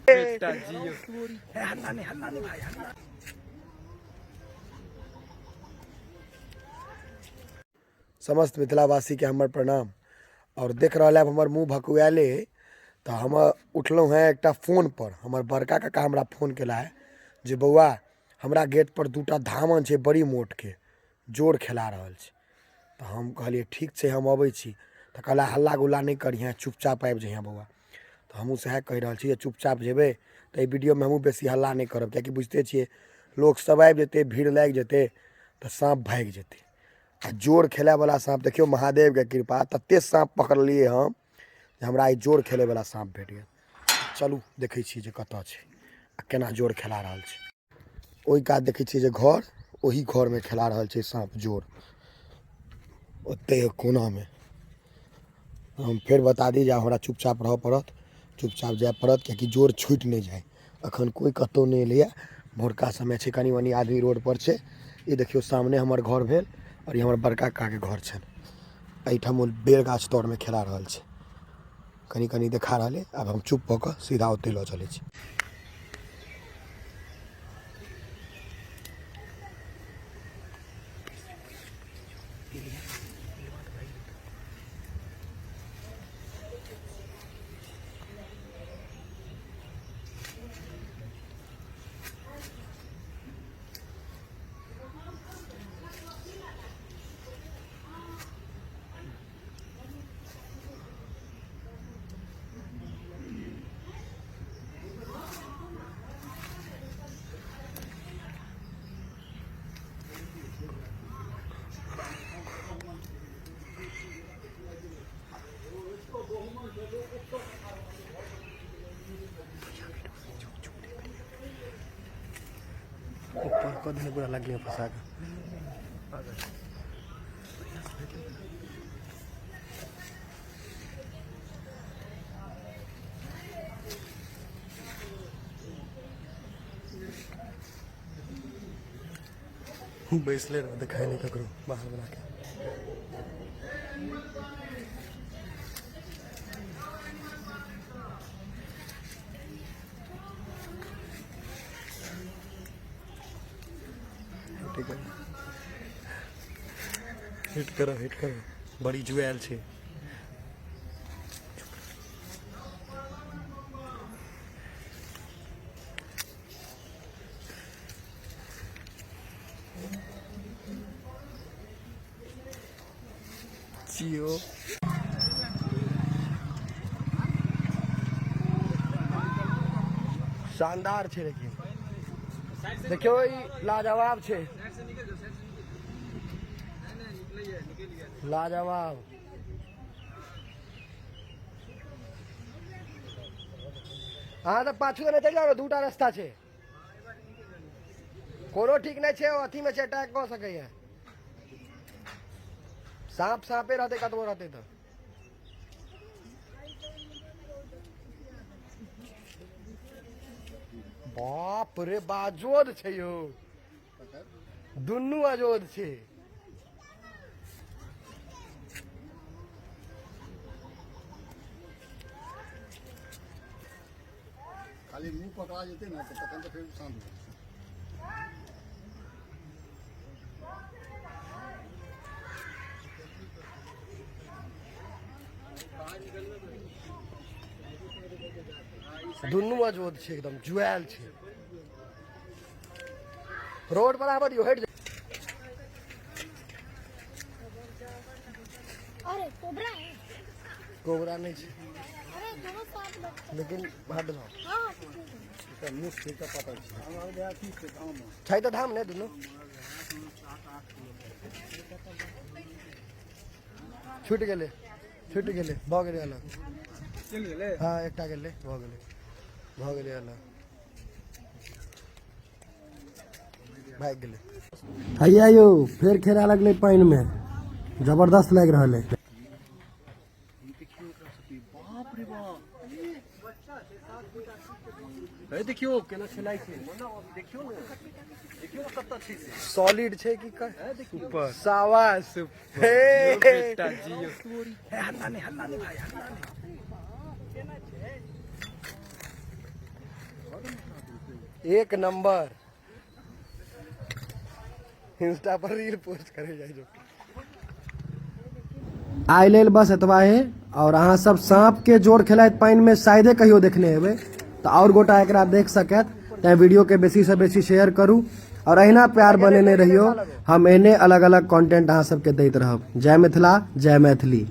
बेटा जियो हल्ला नहीं भाई हल्ला। समस्त मिथिलावासी के हमर प्रणाम। और देख रहा है हमर मुँह भकुआले तो हम उठलों हैं एक फोन पर। हमर बड़का काका हमरा फोन केला है जे बउआ हमरा गेट पर दूटा धामन है बड़ी मोट के जोर खेला रहा है। तो हम कहलिए ठीक है हम अबै छी। तो कहला हल्ला गुल्ला नहीं करिए चुपचाप आबि जाइए बउआ। तो हमहूँ सह कह रहा छी चुपचाप जेबे तो वीडियो में हमहूँ बेसी हल्ला नहीं करब क्या बुझते छे लोग सब आबि जेते भीड़ लग जेते तो सांप भाग जेते। आ जोर खेले वाला सांप देखियो महादेव के कृपा तत्ते सांप पकड़लिए हम हमरा ई जोर खेले वाला सांप भेट गया। चलू देखे छी जे कत छे आ केना जोर खेला रहा छे। ओई कात देखे छी जे घर ओही घर में खेला रहा छे सांप जोर ओते कोना में। हम फिर बता दी जा हमरा चुपचाप रह पड़त चुपचाप जाए पड़त क्या जोर छूट नहीं जाए। अखन कोई कतौ नहीं लिया भोरका समय छे कनी मनी आदमी रोड पर छे। ये देखियो सामने हमर घर भेल और ये हमर बड़का का के घर छन। एठाम बेल गाछ तर में खेला रहा छे कनी कनी देखा रहा है। अब हम चुप होकर सीधा ओते ल चले छी। ऊपर को देने पूरा लग गया फंसा के बैसले रहो दिखाई नहीं करो बाहर बना के। ठीक है हिट करो बड़ी जुएल छे। जियो शानदार छे लेकिन देखियो लाजवाब छे लाजवाब। हाँ तो पाछू ने चल जाओ दूटा रास्ता छे कोनो ठीक नहीं छे अथी में अटैक कर सके है। सांप सांपे रहते कतबो रहते तो बाप रे बाजोद छे यो दुन्नू अजोद छे। खाली मुंह पकड़ा जेते ना तो तखन तो फिर शांत हो। दुन्नू अजोद छे एकदम जुएल छे। रोड पर आबत यो हेड अरे कोबरा है कोबरा नहीं छे अरे दोनों साथ में लेकिन हट जाओ हां तो मुंह से का पता है हमारे देहात की से काम है छै तो धाम ने दुन्नू छूट गेले भ गेले अलग चल गेले। हाँ एकटा गेले भ गेले अलग भाग गेले। हैया यो फिर खेला लगले पानी में जबरदस्त लग रहा है। बाप रे बाप ए देखियो केना खेलाइ छै देखियो ना कत्ता छै से सॉलिड छे कि का ऊपर सावास हे बेटा जियो हल्ला नहीं भाई हल्ला नहीं। एक नंबर इंस्टा पर रील पोस्ट करे जाए आइ लेल बस एतबा है। और अहाँ सब सांप के जोड़ खेलाइत पानी में शायदे कहियो देखने हेबै, तो और गोटा एकरा देख सकत। तैं वीडियो के बेसी से बेसी शेयर करू और अहिना प्यार बनेने रहियो। हम एने अलग अलग कंटेंट अहाँ सबके दैत रहब। जय मिथिला, जय मैथिली।